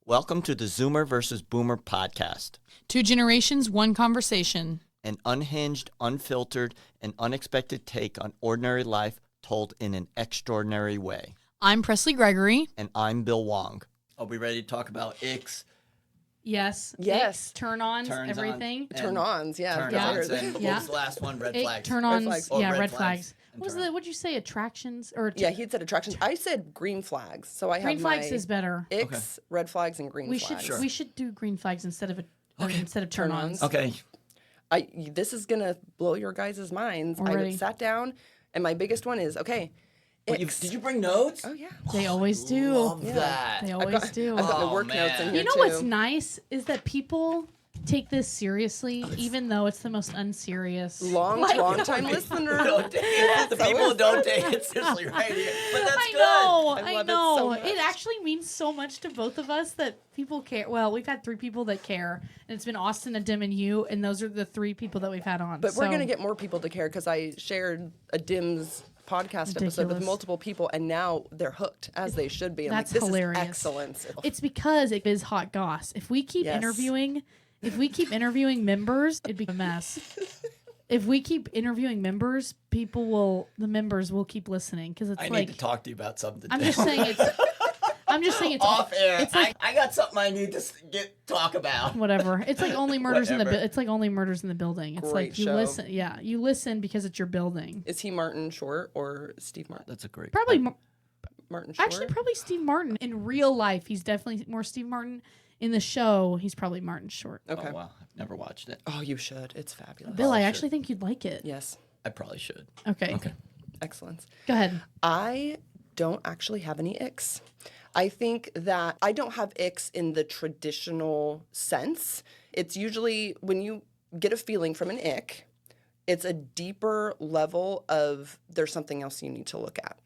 Welcome to the Zoomer versus Boomer podcast. 2 generations, 1 conversation. An unhinged, unfiltered, and unexpected take on ordinary life told in an extraordinary way. I'm Presley Gregory. And I'm Bill Wong. Are we ready to talk about icks? Yes. Yes. Icks, turn-ons, everything. Turn-ons, yeah. Turn-ons, and what was the last one? Red flags. Turn-ons, Red flags. yeah, Or red flags. What was turn-ons. what'd you say, attractions? Or Yeah, he said attractions. I said green flags. So I have green flags my is better. icks, red flags, and green flags. We should do green flags instead of turn-ons. Okay. This is going to blow your guys' minds. We're ready. I sat down, and my biggest one is, okay, icks. Did you bring notes? Oh, yeah. They always do. Love that. They always do. I've got Oh, my work man. notes in here, You know too. what's nice is that people take this seriously, even though it's the most unserious. Long time listener. Don't take it. The people don't take it seriously right here. But that's I good. know. I I love it know. so much. It actually means so much to both of us that people care. Well, we've had 3 people that care, and it's been Austin, a Dim, and you, and those are the 3 people that we've had on. But we're going to get more people to care because I shared a Dim's podcast episode with Ridiculous. multiple people, and now they're hooked, as they should be. I'm That's like, this hilarious. is excellence. It's because it is hot goss. If we keep Yes. interviewing members, it'd be a mess. If we keep interviewing members, the members will keep listening because it's I like need to talk to you about something. I'm just saying it's off air. It's like I got something I need to talk about. whatever. It's like only murders Whatever. it's like only murders in the building. It's Great like you show. listen. Yeah, you listen because it's your building. Is he Martin Short or Steve Martin? That's a great. Probably Martin Short? actually probably Steve Martin in real life. He's definitely more Steve Martin. In the show, he's probably Martin Short. Okay. Oh wow, I've never watched it. Oh, you should. It's fabulous. Bill, I should. actually think you'd like it. Yes. I probably should. Okay. Okay. Excellence. Go ahead. I don't actually have any icks. I think that I don't have icks in the traditional sense. It's usually when you get a feeling from an ick, it's a deeper level of there's something else you need to look at.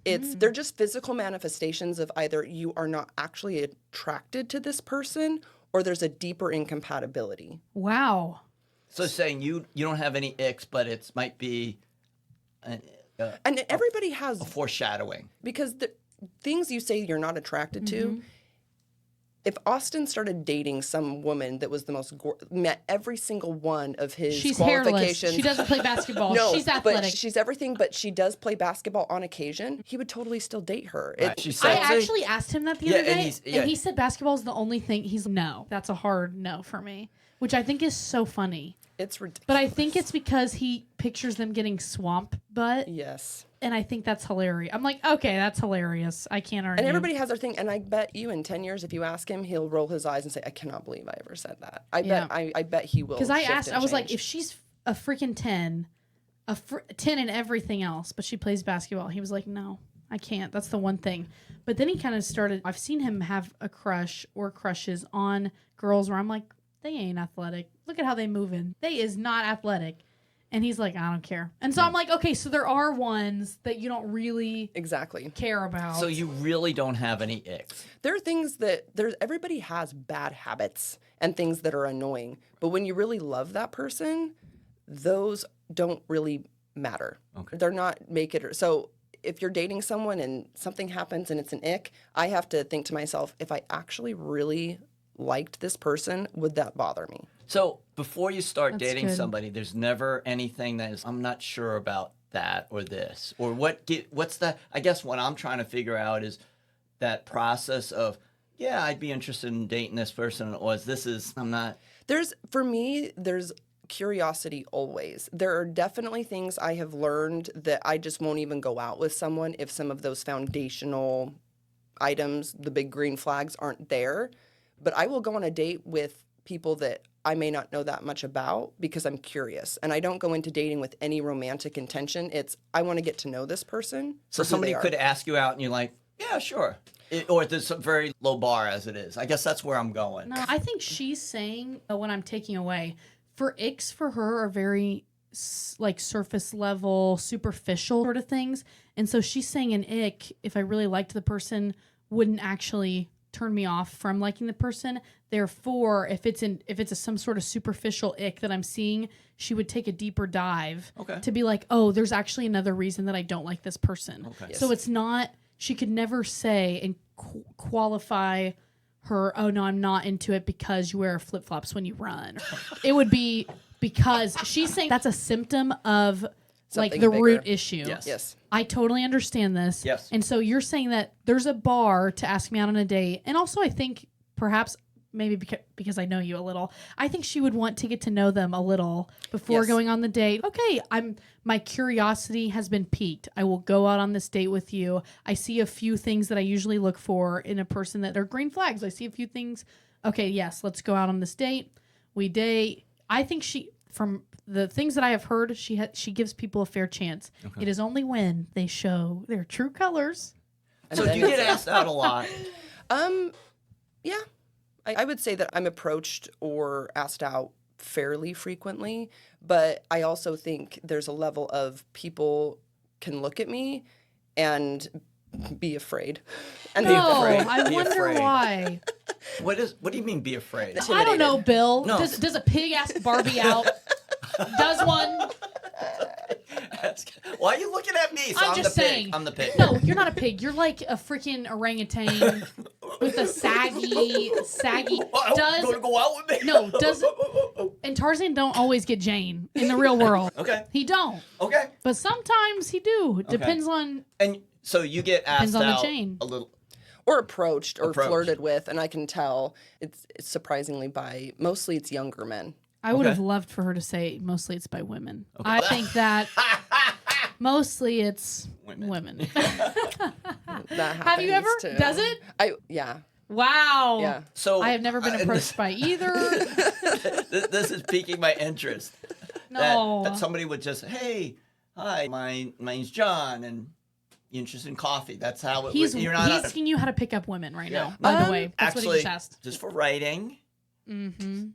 They're just physical manifestations of either you are not actually attracted to this person or there's a deeper incompatibility. Wow. So saying you don't have any icks, but it might be And everybody has, a foreshadowing. because the things you say you're not attracted to, if Austin started dating some woman that was the most met every single one of his She's hairless. qualifications. She doesn't play basketball. No, She's athletic. but she's everything, but she does play basketball on occasion. He would totally still date her. Right. She's I sexy. actually asked him that the Yeah, other and day, he's- and he said basketball is the only thing. He's no. That's a hard no for me, which I think is so funny. It's ridiculous. But I think it's because he pictures them getting swamp butt, Yes. and I think that's hilarious. I'm like, okay, that's hilarious. I can't argue. And everybody has their thing. And I bet you in 10 years, if you ask him, he'll roll his eyes and say, I cannot believe I ever said that. I bet he will. Because I shift asked, and I was like, change. if she's a freaking 10, 10 in everything else, but she plays basketball, he was like, no, I can't. That's the one thing. But then he kind of started, I've seen him have a crush or crushes on girls where I'm like, they ain't athletic. Look at how they moving. They is not athletic. And he's like, I don't care. And so I'm like, okay, so there are ones that you don't really Exactly. care about. So you really don't have any icks. There are things that everybody has bad habits and things that are annoying. But when you really love that person, those don't really matter. Okay. They're not make it. So if you're dating someone and something happens and it's an ick, I have to think to myself, if I actually really liked this person, would that bother me? So before you start That's dating good. somebody, there's never anything that is, I'm not sure about that or this. Or what's the, I guess what I'm trying to figure out is that process of, yeah, I'd be interested in dating this person, or I'm not. For me, there's curiosity always. There are definitely things I have learned that I just won't even go out with someone if some of those foundational items, the big green flags, aren't there. But I will go on a date with people that I may not know that much about because I'm curious. And I don't go into dating with any romantic intention. It's, I want to get to know this person. So for who somebody they are. could ask you out and you're like, yeah, sure. Or there's a very low bar as it is. I guess that's where I'm going. No, I think she's saying when I'm taking away, for icks for her are very like surface level, superficial sort of things. And so she's saying an ick, if I really liked the person, wouldn't actually turn me off from liking the person. Therefore, if it's some sort of superficial ick that I'm seeing, she would take a deeper dive to be like, oh, there's actually another reason that I don't like this person. Okay. Yes. So it's not, she could never say and qualify her, oh no, I'm not into it because you wear flip flops when you run. It would be because she's saying that's a symptom of like Something the bigger. root issue. Yes. I totally understand this. Yes. And so you're saying that there's a bar to ask me out on a date. And also I think perhaps maybe because I know you a little, I think she would want to get to know them a little before Yes. going on the date. Okay, my curiosity has been piqued. I will go out on this date with you. I see a few things that I usually look for in a person that are green flags. I see a few things. Okay, yes, let's go out on this date. We date. I think from the things that I have heard, she gives people a fair chance. Okay. It is only when they show their true colors. So do you get asked out a lot? Yeah. I would say that I'm approached or asked out fairly frequently, but I also think there's a level of people can look at me and be afraid. And No, afraid. I Be wonder afraid. why. What do you mean be afraid? I don't know, Bill. No. Does a pig ask Barbie out? Does one? Why are you looking at me? So I'm I'm just the saying. pig. I'm the pig. No, you're not a pig. You're like a freaking orangutan with a saggy. Does going to go out with me? No, does and Tarzan don't always get Jane in the real world. Okay. He don't. Okay. But sometimes he do. Depends on. And so you get asked Depends on the out chain. a little. or approached or Approached. flirted with, and I can tell it's surprisingly by mostly it's younger men. I would Okay. have loved for her to say mostly it's by women. I think that mostly it's women. That Have you happens, ever? too. Does it? Yeah. Wow. Yeah. So I have never been approached by either. This is piquing my interest. No. That somebody would just, hey, hi, my name's John, and you interested in coffee? That's how it. He's you're not asking you how to pick up women right Yeah. now. By the way, that's what he actually just asked. just for writing. Mm-hmm.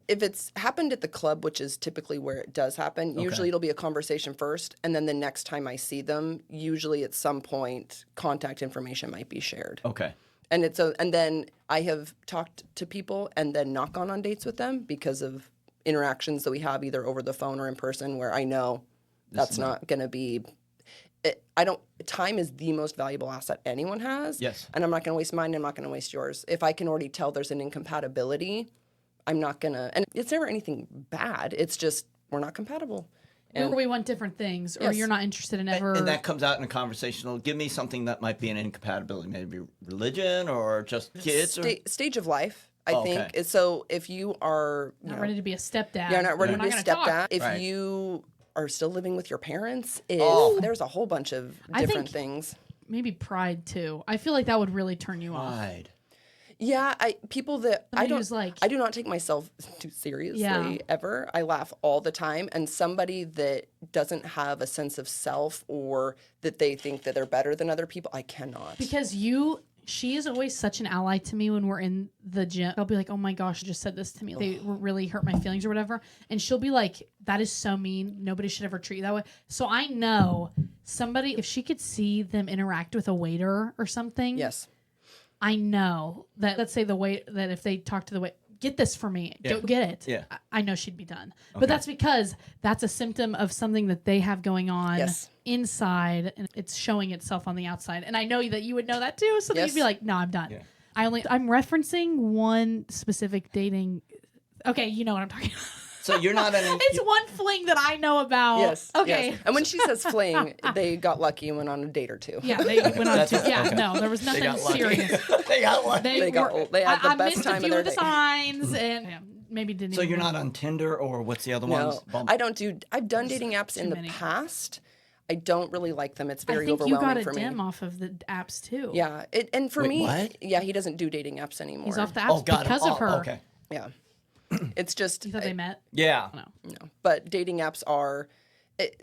If it's happened at the club, which is typically where it does happen, usually it'll be a conversation first, and then the next time I see them, usually at some point, contact information might be shared. Okay. And and then I have talked to people and then not gone on dates with them because of interactions that we have either over the phone or in person where I know that's not going to be. Time is the most valuable asset anyone has. Yes. And I'm not going to waste mine. I'm not going to waste yours. If I can already tell there's an incompatibility, I'm not going to. And it's never anything bad. It's just we're not compatible. Or we want different things, or Yes. you're not interested in ever. And that comes out in a conversation. Give me something that might be an incompatibility, maybe religion or just kids. Or... Stage of life, I Oh, think. okay. So if you are not ready to be a stepdad. You're not ready we're to be a not gonna stepdad. talk. If Right. you are still living with your parents, there's a whole bunch of I different think- things. Maybe pride too. I feel like that would really turn you off. Pride. Yeah, people that Somebody who's like- I do not take myself too seriously Yeah. ever. I laugh all the time, and somebody that doesn't have a sense of self or that they think that they're better than other people, I cannot. Because she is always such an ally to me when we're in the gym. I'll be like, oh my gosh, she just said this to me. They really hurt my feelings or whatever. And she'll be like, that is so mean. Nobody should ever treat you that way. So I know somebody, if she could see them interact with a waiter or something. Yes. I know that, let's say that if they talk to the waiter, get this for me, go get it. Yeah. I know she'd be done. But that's because that's a symptom of something that they have going on Yes. inside, and it's showing itself on the outside. And I know that you would know that too, so that you'd be Yes. like, no, I'm done. Yeah. I'm referencing one specific dating. Okay, you know what I'm talking about. So you're not an. It's one fling that I know about. Yes. Okay. yes. And when she says fling, they got lucky and went on a date or two. Yeah, they went on to. Yeah, okay. no, there was They nothing got lucky. serious. They got lucky. They had the I best missed time a of few their of the day. signs, and maybe didn't. So even you're work. not on Tinder or what's the other ones? No, I don't do. I've done dating apps in the many. past. I don't really like them. It's very I think you overwhelming got a for me. dim off of the apps too. Yeah, and for Wait, me, what? yeah, he doesn't do dating apps anymore. He's off the apps Oh, got because him. of her. Okay. Yeah, it's just You thought they met? Yeah. No. no. But dating apps are.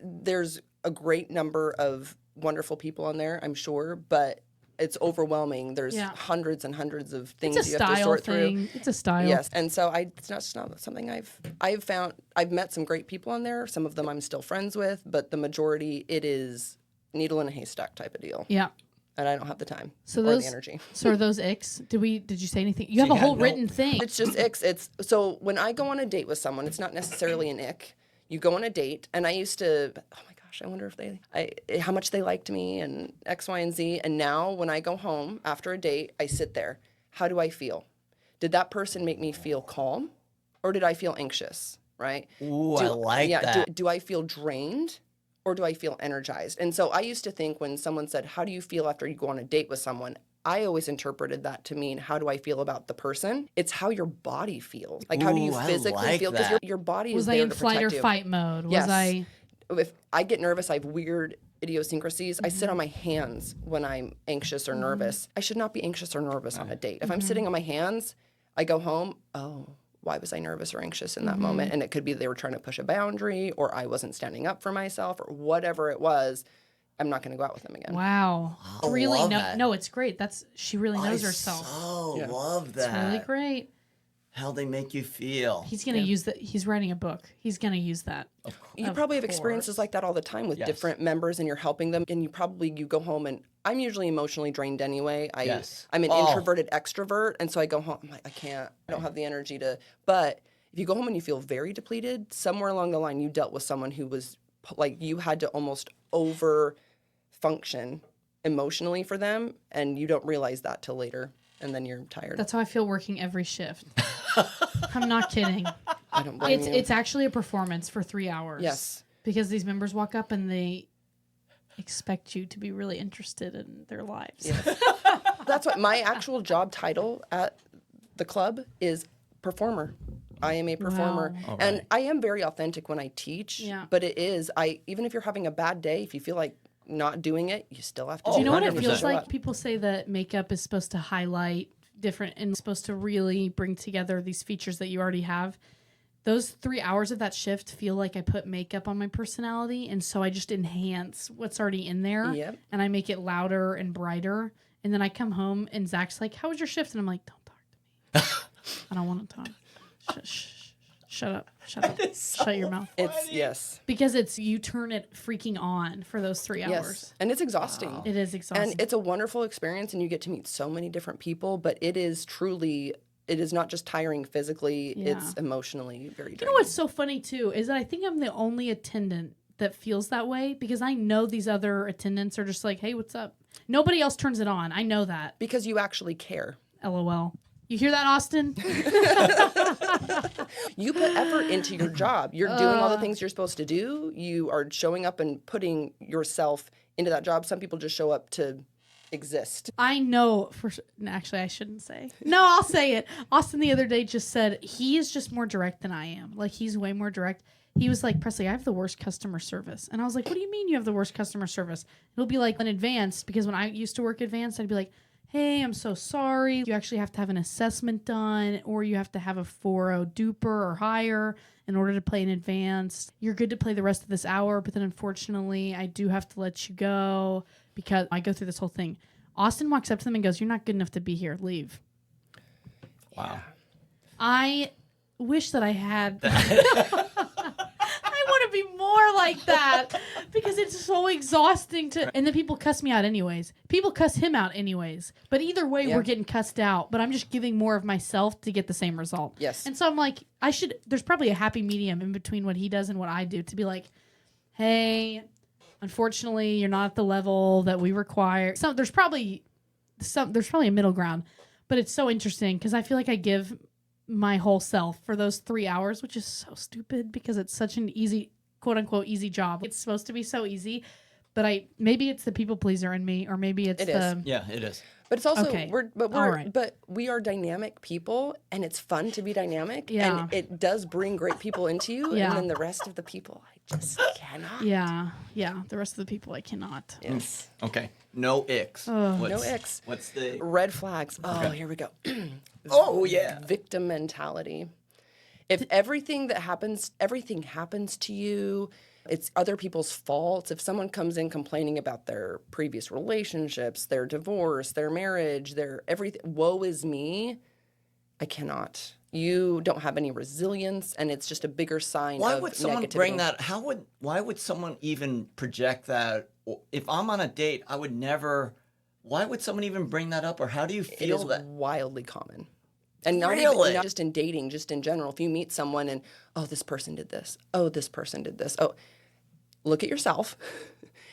There's a great number of wonderful people on there, I'm sure, but it's overwhelming. There's Yeah. hundreds and hundreds of things It's a you have to style sort thing. through. It's a style. Yes, and so it's not something I've found. I've met some great people on there. Some of them I'm still friends with, but the majority it is needle in a haystack type of deal, Yeah. and I don't have the time So or those the energy. So are those icks? Did you say anything? You have a Yeah, whole no. written thing. It's just icks. It's so when I go on a date with someone, it's not necessarily an ick. You go on a date, and I used to. Oh my gosh, I wonder if how much they liked me and X, Y, and Z. And now when I go home after a date, I sit there. How do I feel? Did that person make me feel calm or did I feel anxious, right? Ooh, I like that. Do I feel drained or do I feel energized? And so I used to think when someone said, how do you feel after you go on a date with someone? I always interpreted that to mean, how do I feel about the person? It's how your body feels. Like, how do you Ooh, I physically like feel? Because that. your body Was is I there in to flight or protect you. fight mode? Was Yes. I? If I get nervous, I have weird idiosyncrasies. I sit on my hands when I'm anxious or nervous. I should not be anxious or nervous on a date. If I'm sitting on my hands, I go home, oh, why was I nervous or anxious in that moment? And it could be they were trying to push a boundary or I wasn't standing up for myself or whatever it was. I'm not going to go out with them again. Wow. I Really? love No, that. no, it's great. She really knows I herself. so Yeah. love that. It's really great. How they make you feel. He's gonna use that. He's writing a book. He's gonna use that. You Of probably have course. experiences like that all the time with Yes. different members and you're helping them and you go home and I'm usually emotionally drained anyway. Yes. I'm an Oh. introverted extrovert and so I go home, I'm like, I don't have the energy to, but if you go home and you feel very depleted, somewhere along the line you dealt with someone who was like, you had to almost over function emotionally for them and you don't realize that till later and then you're tired. That's how I feel working every shift. I'm not kidding. I don't blame you. It's actually a performance for 3 hours. Yes. Because these members walk up and they expect you to be really interested in their lives. That's what my actual job title at the club is, performer. I am a performer. Wow. And I am very authentic when I teach. Yeah. But even if you're having a bad day, if you feel like not doing it, you still have to Do you know what it 100%. feels show like? up. People say that makeup is supposed to highlight different and supposed to really bring together these features that you already have. Those 3 hours of that shift feel like I put makeup on my personality, and so I just enhance what's already in there, Yep. and I make it louder and brighter. And then I come home, and Zach's like, "How was your shift?" And I'm like, "Don't talk to me. I don't want to talk. Shut up. Shut your mouth." Yes. Because you turn it freaking on for those 3 hours. Yes. And it's exhausting. It is exhausting. And it's a wonderful experience and you get to meet so many different people, but it is not just tiring physically, it's emotionally very draining. You know what's so funny too is that I think I'm the only attendant that feels that way because I know these other attendants are just like, "Hey, what's up?" Nobody else turns it on. I know that. Because you actually care. LOL. You hear that, Austin? You put effort into your job. You're doing all the things you're supposed to do. You are showing up and putting yourself into that job. Some people just show up to exist. I know actually I shouldn't say. No, I'll say it. Austin the other day just said he is just more direct than I am. Like he's way more direct. He was like, "Presley, I have the worst customer service." And I was like, "What do you mean you have the worst customer service?" It'll be like in advanced, because when I used to work advanced, I'd be like, "Hey, I'm so sorry. You actually have to have an assessment done, or you have to have a 4.0 duper or higher in order to play in advanced. You're good to play the rest of this hour, but then unfortunately, I do have to let you go," because I go through this whole thing. Austin walks up to them and goes, "You're not good enough to be here. Leave." Wow. I wish that I had. I want to be more like that because it's so exhausting to. And then people cuss me out anyways. People cuss him out anyways. But either way, Yeah. we're getting cussed out. But I'm just giving more of myself to get the same result. Yes. And so I'm like, there's probably a happy medium in between what he does and what I do to be like, "Hey, unfortunately, you're not at the level that we require." So there's probably a middle ground. But it's so interesting because I feel like I give my whole self for those 3 hours, which is so stupid because it's such an easy, quote unquote, easy job. It's supposed to be so easy, but maybe it's the people pleaser in me, or maybe it's It is. Yeah, it is. But it's also Okay. but All right. we are dynamic people and it's fun to be dynamic Yeah. and it does bring great people into you Yeah. and then the rest of the people I just cannot. Yeah. The rest of the people I cannot. Yes. Okay. No icks. Oh. No icks. What's the? Red flags. Oh, here we go. Oh yeah. Victim mentality. If everything happens to you, it's other people's faults. If someone comes in complaining about their previous relationships, their divorce, their marriage, their everything, woe is me, I cannot. You don't have any resilience, and it's just a bigger sign Why of would someone negativity. bring that? Why would someone even project that? If I'm on a date, I would never. Why would someone even bring that up? Or how do you It feel is that? wildly common. And not Really? not just in dating, just in general. If you meet someone and, oh, this person did this. Oh, this person did this. Oh, look at yourself.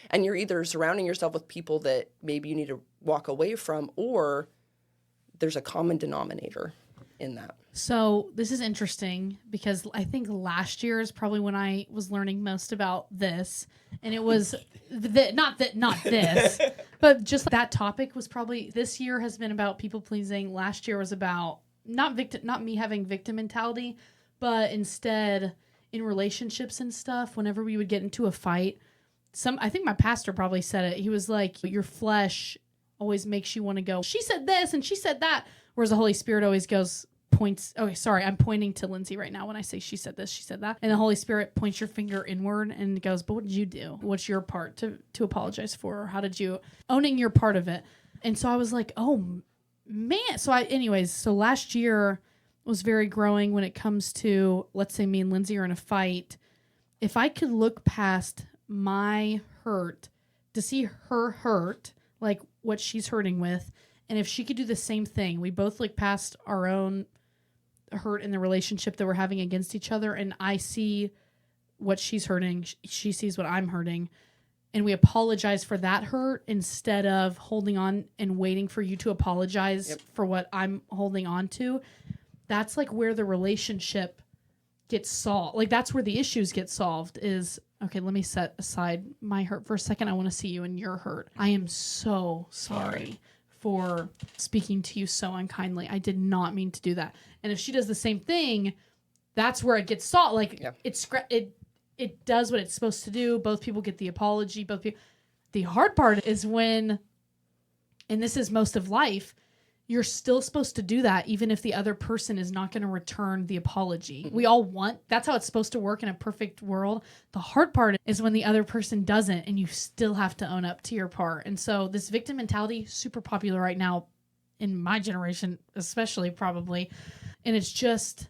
And you're either surrounding yourself with people that maybe you need to walk away from, or there's a common denominator in that. So this is interesting because I think last year is probably when I was learning most about this, and it was not this, but just that topic was probably this year has been about people pleasing. Last year was about not me having victim mentality, but instead in relationships and stuff. Whenever we would get into a fight, I think my pastor probably said it. He was like, "Your flesh always makes you want to go. She said this and she said that," whereas the Holy Spirit always points. Oh, sorry, I'm pointing to Lindsay right now when I say she said this, she said that, and the Holy Spirit points your finger inward and goes, "But what did you do? What's your part to apologize for? Or how did you owning your part of it?" And so I was like, "Oh man." So last year was very growing when it comes to, let's say me and Lindsay are in a fight. If I could look past my hurt to see her hurt, like what she's hurting with, and if she could do the same thing, we both look past our own hurt in the relationship that we're having against each other, and I see what she's hurting, she sees what I'm hurting, and we apologize for that hurt instead of holding on and waiting for you to apologize for what I'm holding on to. That's like where the relationship gets solved. Like that's where the issues get solved is, okay, let me set aside my hurt for a second. I want to see you in your hurt. I am so sorry for speaking to you so unkindly. I did not mean to do that. And if she does the same thing, that's where it gets solved. Like it does what it's supposed to do. Both people get the apology. The hard part is when, and this is most of life, you're still supposed to do that even if the other person is not going to return the apology. Mm-hmm. We all that's how it's supposed to work in a perfect world. The hard part is when the other person doesn't and you still have to own up to your part. And so this victim mentality, super popular right now in my generation, especially probably. And it's just,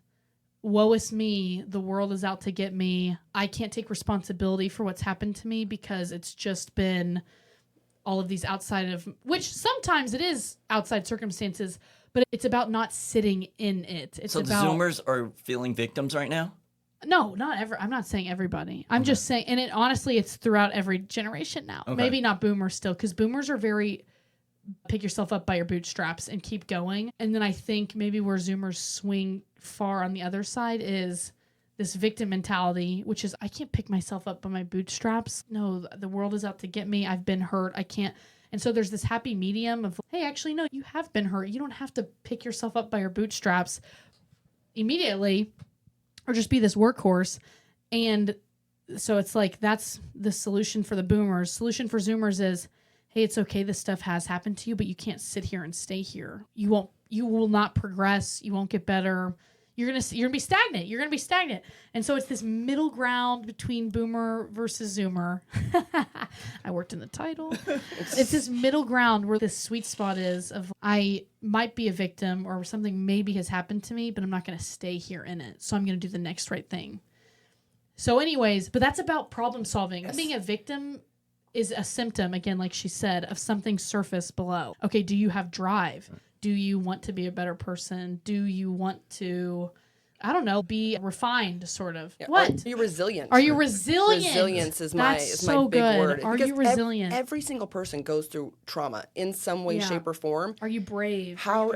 woe is me. The world is out to get me. I can't take responsibility for what's happened to me because it's just been all of these outside of, which sometimes it is outside circumstances, but it's about not sitting in it. It's so about, the Zoomers are feeling victims right now? No, not ever. I'm not saying everybody. I'm just saying, and honestly, it's throughout every generation now. Okay. Maybe not boomers still, because boomers are very pick yourself up by your bootstraps and keep going. And then I think maybe where Zoomers swing far on the other side is this victim mentality, which is, I can't pick myself up by my bootstraps. No, the world is out to get me. I've been hurt. I can't. And so there's this happy medium of, hey, actually, no, you have been hurt. You don't have to pick yourself up by your bootstraps immediately or just be this workhorse. And so it's like, that's the solution for the boomers. Solution for Zoomers is, hey, it's okay. This stuff has happened to you, but you can't sit here and stay here. You will not progress. You won't get better. You're gonna be stagnant. You're gonna be stagnant. And so it's this middle ground between boomer versus Zoomer. I worked in the title. It's this middle ground where this sweet spot is of, I might be a victim or something maybe has happened to me, but I'm not gonna stay here in it. So I'm gonna do the next right thing. So anyways, but that's about problem solving. Yes. Being a victim is a symptom, again, like she said, of something surface below. Okay, do you have drive? Do you want to be a better person? Do you want to, I don't know, be refined, sort of? Yeah. What? Are you resilient? Are you resilient? Resilience is my so big good. word. Are you resilient? Every single person goes through trauma in some way, shape, or form. Are you brave? How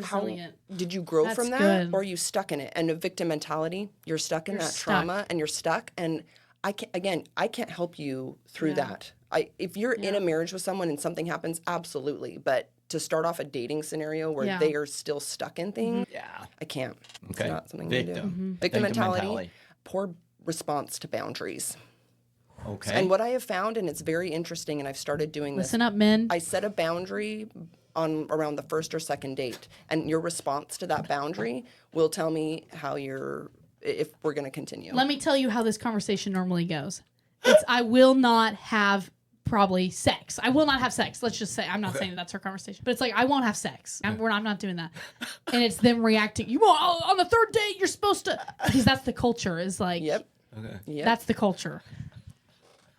did you grow from that? Good. Or are you stuck in it? And a victim mentality, you're stuck in that trauma and you're stuck. And I can't help you through that. If you're in a marriage with someone and something happens, absolutely. But to start off a dating scenario where they are still stuck in things, I can't. Okay. It's not something to do. Victim mentality, poor response to boundaries. Okay. And what I have found, and it's very interesting, and I've started doing this. Listen up, men. I set a boundary on around the first or second date, and your response to that boundary will tell me if we're going to continue. Let me tell you how this conversation normally goes. I will not have probably sex. I will not have sex. Let's just say, I'm not saying that's our conversation, but it's like, I won't have sex. I'm not doing that. And it's them reacting. You won't, on the third date, you're supposed to, because that's the culture is like, Yep. That's the culture.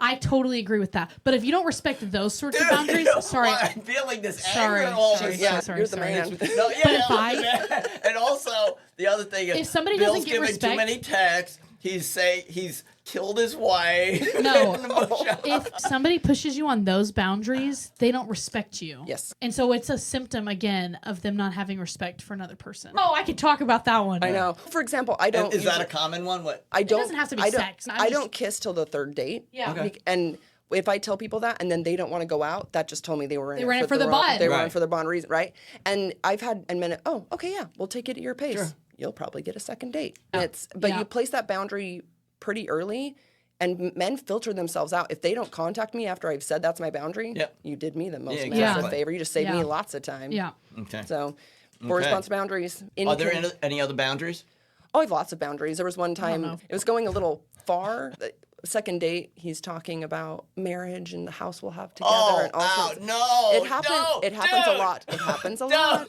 I totally agree with that. But if you don't respect those sorts of boundaries, sorry. I'm feeling this sorry, anger all sorry, of a Yeah, sorry, you're sorry. the man. No, yeah, But if and also, the other thing is, if somebody Bill's doesn't get giving respect, too many texts. he's killed his wife. No. in the bush. If somebody pushes you on those boundaries, they don't respect you. Yes. And so it's a symptom, again, of them not having respect for another person. Oh, I could talk about that one. I know. For example, I don't. Is that a common one? What? I don't. doesn't have to be I don't, sex. I don't kiss till the third date. Yeah. Okay. And if I tell people that and then they don't want to go out, that just told me they were in They were in it for the wrong- bond. They were in Right. for the bond reason, right? And I've had a minute. Oh, okay, yeah, we'll take it at your pace. Sure. You'll probably get a second date. And but Yeah. you place that boundary pretty early, and men filter themselves out. If they don't contact me after I've said that's my boundary, Yep. you did me the most Yeah, massive exactly. favor. You just saved Yeah. me lots of time. Yeah. Okay. So, response boundaries. Are there any other boundaries? Oh, I have lots of boundaries. There was one time know. it was going a little far. The second date, he's talking about marriage and the house we'll have together and all sorts of- no. It happens. No, It happens a dude. lot. It happens a lot.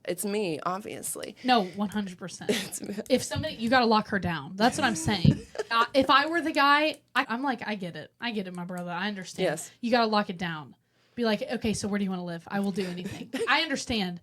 It's me, obviously. No, 100%. If somebody, you got to lock her down. That's what I'm saying. If I were the guy, I'm like, I get it, my brother. I understand. Yes. You got to lock it down. Be like, okay, so where do you want to live? I will do anything. I understand.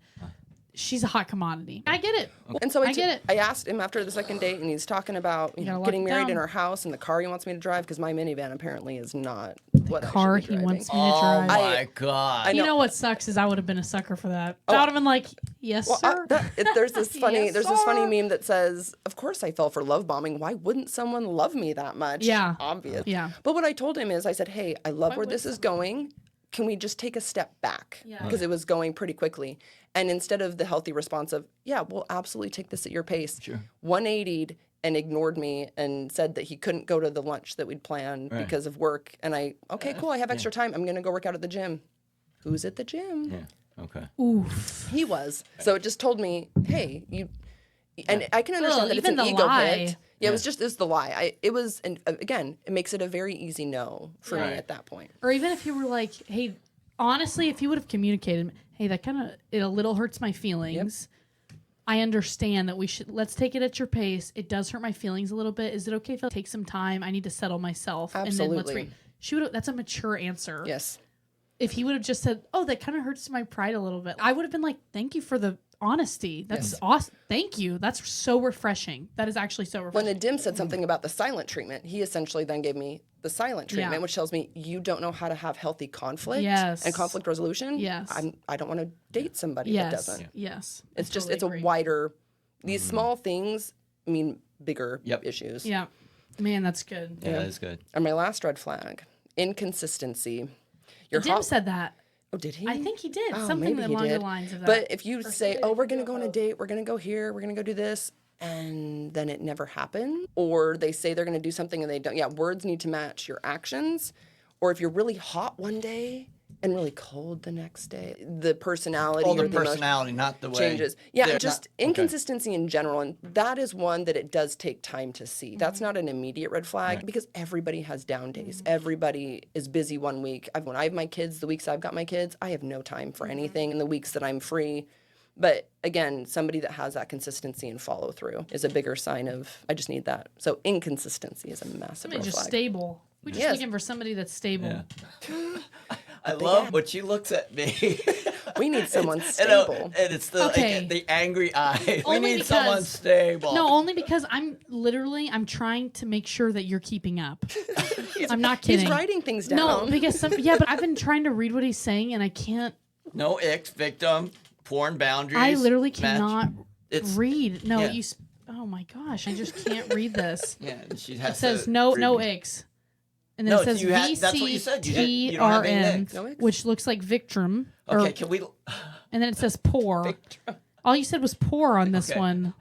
She's a hot commodity. I get it. And so I get it. I asked him after the second date, and he's talking about gotta lock getting it married down. in our house and the car he wants me to drive because my minivan apparently is not what Car I should be he driving. wants me to Oh drive. my god. I You know. know what sucks is I would have been a sucker for that. I would have been like, yes, Well, sir. there's this funny Yes, there's this funny sir. meme that says, "Of course I fell for love bombing. Why wouldn't someone love me that much?" Yeah. Obvious. Yeah. But what I told him is, I said, "Hey, I love where would this is going. Can we just take a step back?" Yeah. Because it was going pretty quickly. And instead of the healthy response of, "Yeah, we'll absolutely take this at your pace," Sure. 180'd and ignored me and said that he couldn't go to the lunch that we'd planned Right. because of work. And okay, cool. I have extra time. I'm going to go work out at the gym. Who's at the gym? Yeah. Okay. Oof. He was. So it just told me, hey, you. And I can understand Ugh, that it's even an the ego lie. hit. Yeah, it was the lie. And again, it makes it a very easy no for me Right. at that point. Or even if you were like, hey, honestly, if you would have communicated, hey, that kind of, it a little hurts my feelings. I understand that let's take it at your pace. It does hurt my feelings a little bit. Is it okay if I take some time? I need to settle myself. And then let's Absolutely. that's a mature answer. Yes. If he would have just said, oh, that kind of hurts my pride a little bit, I would have been like, thank you for the honesty. That's awesome. Thank you. That's so refreshing. That is actually so refreshing. When Adim said something about the silent treatment, he essentially then gave me the silent treatment, Yeah. which tells me you don't know how to have healthy conflict Yes. and conflict resolution. Yes. I don't want to date somebody that yes. doesn't. Yes. It's I just, totally it's a agree. wider, these small things mean bigger Yep. issues. Yeah. Man, that's good. Yeah, that is good. And my last red flag, inconsistency. Your Jim said that. Oh, did he? I think he did. Oh, Something maybe he along the did. lines of that. But if you say, oh, we're going to go on a date, we're going to go here, we're going to go do this, and then it never happened, or they say they're going to do something and they don't. Yeah, words need to match your actions. Or if you're really hot one day and really cold the next day, the personality Oh, or the the emotion personality, not the way. changes. Yeah, they're just not- okay. inconsistency in general. And that is one that it does take time to see. That's not an immediate red flag because everybody has down days. Everybody is busy one week. When I have my kids, the weeks I've got my kids, I have no time for anything. And the weeks that I'm free, but again, somebody that has that consistency and follow through is a bigger sign of, I just need that. So inconsistency is a massive somebody red just flag. stable. We're just Yes. looking for somebody that's stable. Yeah. I love when she looks at me. We need someone And, uh, stable. and it's the Okay. the angry eye. We Only need someone because- stable. No, only because I'm trying to make sure that you're keeping up. I'm not kidding. He's writing things down. No, because but I've been trying to read what he's saying and I can't. No X victim, porn boundaries. I literally match. cannot It's read. No, yeah. Oh my gosh, I just can't read this. yeah. And she has It says to no read- X. And then No, it says you that's what you said. You don't have any VCTRN, X. No X? which looks like Victrum. Okay, can we? And then it says poor. All you said was poor on this Okay. one.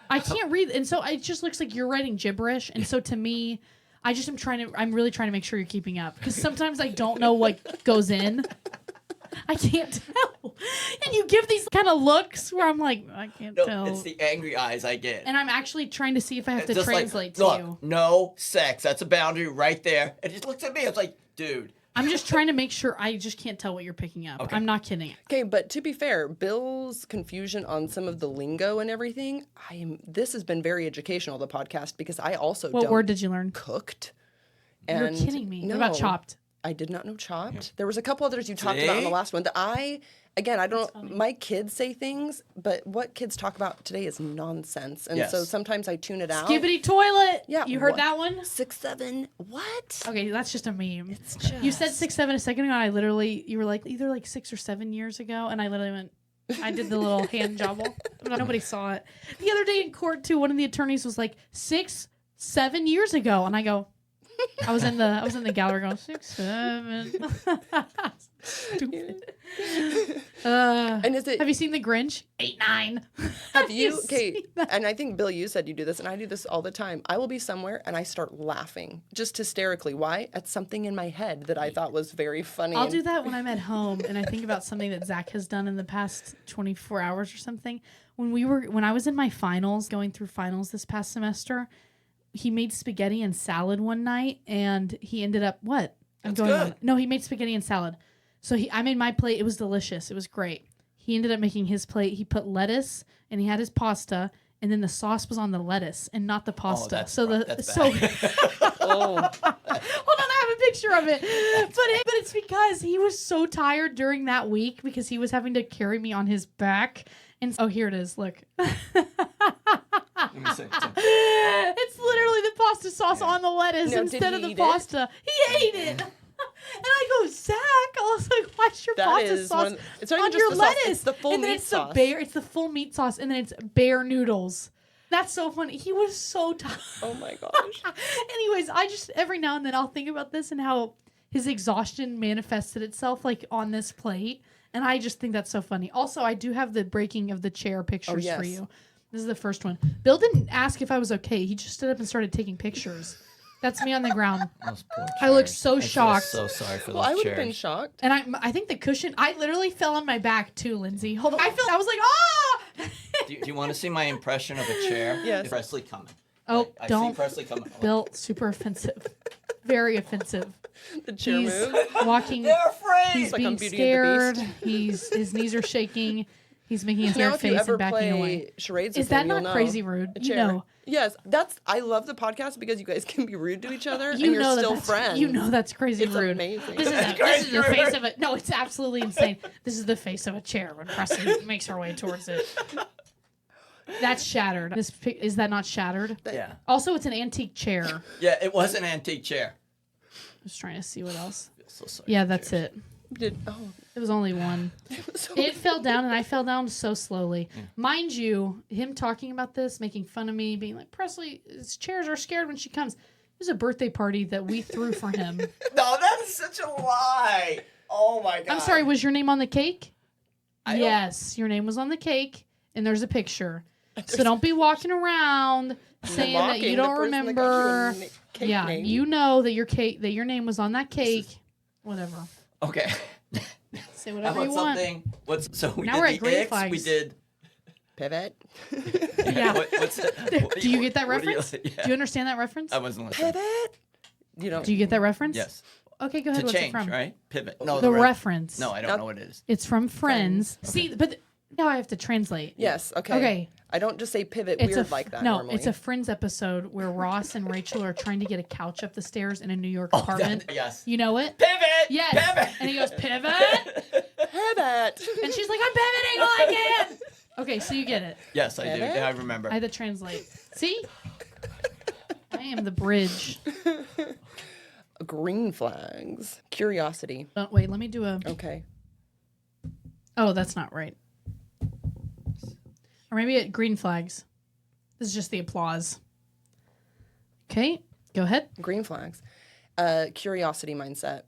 I can't read, and so it just looks like you're writing gibberish. And so to me, I'm really trying to make sure you're keeping up because sometimes I don't know what goes in. I can't tell, and you give these kind of looks where I'm like, I can't No, tell. it's the angry eyes I get. And I'm actually trying to see if I have to Just like, translate to look, you. no sex. That's a boundary right there. And he looks at me. It's like, dude. I'm just trying to make sure. I just can't tell what you're picking up. Okay. I'm not kidding. Okay, but to be fair, Bill's confusion on some of the lingo and everything, this has been very educational, the podcast, because I also What don't word did you learn? cooked. You're And kidding me. No, What about chopped? I did not know chopped. There was a couple others you talked about in the See? last one that I again, I don't, my kids say things, but what kids talk about today is nonsense. And so Yes. sometimes I tune it out. Skibbity toilet. Yeah, You heard what? that one? 6, 7, what? Okay, that's just a meme. It's just... You said 6, 7 a second ago, and I literally, you were like, either like 6 or 7 years ago, and I literally went, I did the little hand jobble. But nobody saw it. The other day in court, too, one of the attorneys was like, 6, 7 years ago. And I go, I was in the gallery going, 6, 7. Stupid. And is it... Have you seen The Grinch? 8, 9. Have you? seen Okay, that? and I think, Bill, you said you do this, and I do this all the time. I will be somewhere, and I start laughing, just hysterically. Why? At something in my head that I thought was very funny. I'll do that when I'm at home and I think about something that Zach has done in the past 24 hours or something. When I was in my finals, going through finals this past semester, he made spaghetti and salad one night, and he ended up what? Good. No, he made spaghetti and salad. So I made my plate. It was delicious. It was great. He ended up making his plate. He put lettuce, and he had his pasta, and then the sauce was on the lettuce and not the pasta. that's so right. That's bad. Oh, hold on, I have a picture of it. But it's because he was so tired during that week because he was having to carry me on his back. And here it is. Look. Let me see. It's literally the pasta sauce on the lettuce No, instead did of he the eat pasta. He ate it. And I go, Zach, I was like, why's your that pasta is sauce it's not even on just your the lettuce? sauce. It's the full and then meat it's sauce. It's the full meat sauce, and then it's bear noodles. That's so funny. He was so tired. Oh my gosh. Anyways, I just every now and then I'll think about this and how his exhaustion manifested itself like on this plate, and I just think that's so funny. Also, I do have the breaking of the chair pictures yes. for you. This is the first one. Bill didn't ask if I was okay. He just stood up and started taking pictures. That's me on the ground. Those poor I look chairs. so I feel shocked. so sorry for Well, those I would have chairs. been shocked. And I think the cushion, I literally fell on my back too, Lindsay. Hold on. I was like, ah! Do you want to see my impression of a chair? Yes. Presley coming. Oh, I don't. see Presley coming. Bill, super offensive. Very offensive. The chair He's move. walking. They're afraid. He's like on being Beauty and the scared. His knees are shaking. He's making his Now, hair if you face ever and backing play away. charades Is with that him, you'll not know. crazy rude? A You chair. know. Yes, I love the podcast because you guys can be rude to each other and You you're know still that's, friends. You know that's crazy It's rude. amazing. This is the face of it. No, it's absolutely insane. This is the face of a chair when Presley makes her way towards it. That's shattered. Is that not shattered? Yeah. Also, it's an antique chair. Yeah, it was an antique chair. Just trying to see what else. I feel so sorry Yeah, for that's chairs. it. Oh, It was only one. so It fell down, and I fell down so slowly. Mind you, him talking about this, making fun of me, being like, Presley, his chairs are scared when she comes. It was a birthday party that we threw for him. No, that is such a lie. Oh my god. I'm sorry, was your name on the cake? I don't- Yes, your name was on the cake, and there's a picture. So don't be walking around saying that mocking you the don't person that got remember. you a cake Yeah, name. you know that your name was on that cake. Whatever. Okay. Say How whatever you about want. something? So we Now we're at did green the X. flags. We did. pivot. Yeah. What's that? Do you get that what do you- reference? yeah. Do you understand that reference? I wasn't listening. Pivot. You don't. Do you get that reference? Yes. Okay, go ahead. To What's change, it from? right? Pivot. No, The re- reference. No, I don't know what it is. It's from Friends. See, but now I have to translate. Yes. Okay. Okay. I don't just say pivot It's weird a like that no. normally. It's a Friends episode where Ross and Rachel are trying to get a couch up the stairs in a New York Oh, apartment. yes. You know it? Pivot. Yes. Pivot. And he goes pivot, pivot. and she's like, "I'm pivoting all I can." Okay, so you get it. Yes, I do. Pivot? Yeah, I remember. I had to translate. See, I am the bridge. Green flags. Curiosity. Wait, let me do a. Okay. Oh, that's not right. Or maybe it green flags. This is just the applause. Okay, go ahead. Green flags. Curiosity mindset.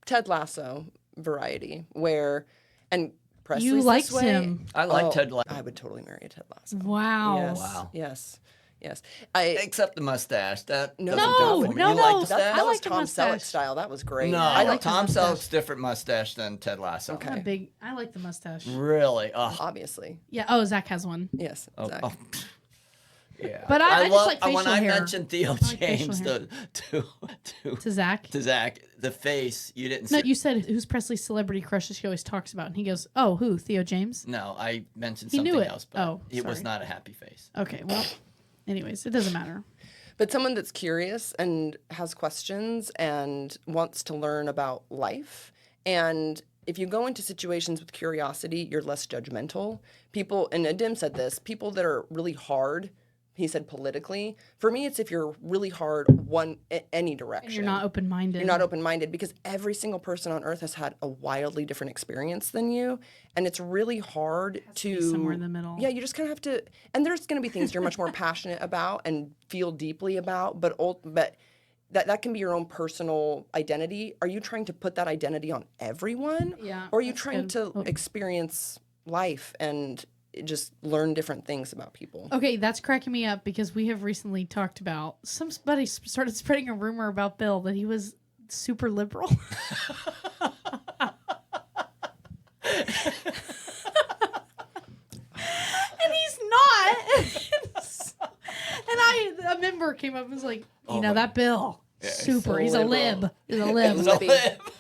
Ted Lasso variety where and Presley's You this liked way. him. I like Oh, Ted Lasso. I would totally marry a Ted Lasso. Wow. Yes. Wow. Yes. Yes. Except the mustache. That No, doesn't No, do it for me. no, You no. like the That, mustache? I that was like the Tom Selleck mustache. style. That was great. No, I like the Tom mustache. Selleck's different mustache than Ted Lasso. Okay. I'm a big. I like the mustache. Really? Oh, Obviously. Yeah. Oh, Zach has one. Yes. oh, Zach. oh. Yeah. But I just like when facial I hair. mentioned Theo like facial James hair. To Zach. to Zach, the face, you didn't No, say. you said who's Presley's celebrity crush that she always talks about, and he goes, "Oh, who? Theo James." No, I mentioned He something knew it. else, but Oh, it was sorry. not a happy face. Okay. Well, anyways, it doesn't matter. But someone that's curious and has questions and wants to learn about life. And if you go into situations with curiosity, you're less judgmental. People, and Adim said this, people that are really hard, he said politically, for me, it's if you're really hard any direction. And you're not open-minded. You're not open-minded because every single person on earth has had a wildly different experience than you. And it's really hard to be somewhere in the middle. Yeah, you just kind of have to, and there's going to be things you're much more passionate about and feel deeply about, but that can be your own personal identity. Are you trying to put that identity on everyone? Yeah, Or are you that's trying good. to experience life and just learn different things about people? Okay, that's cracking me up because we have recently talked about somebody started spreading a rumor about Bill that he was super liberal. And he's not. And a member came up and was like, that Bill, super. He's a lib. He's a lib.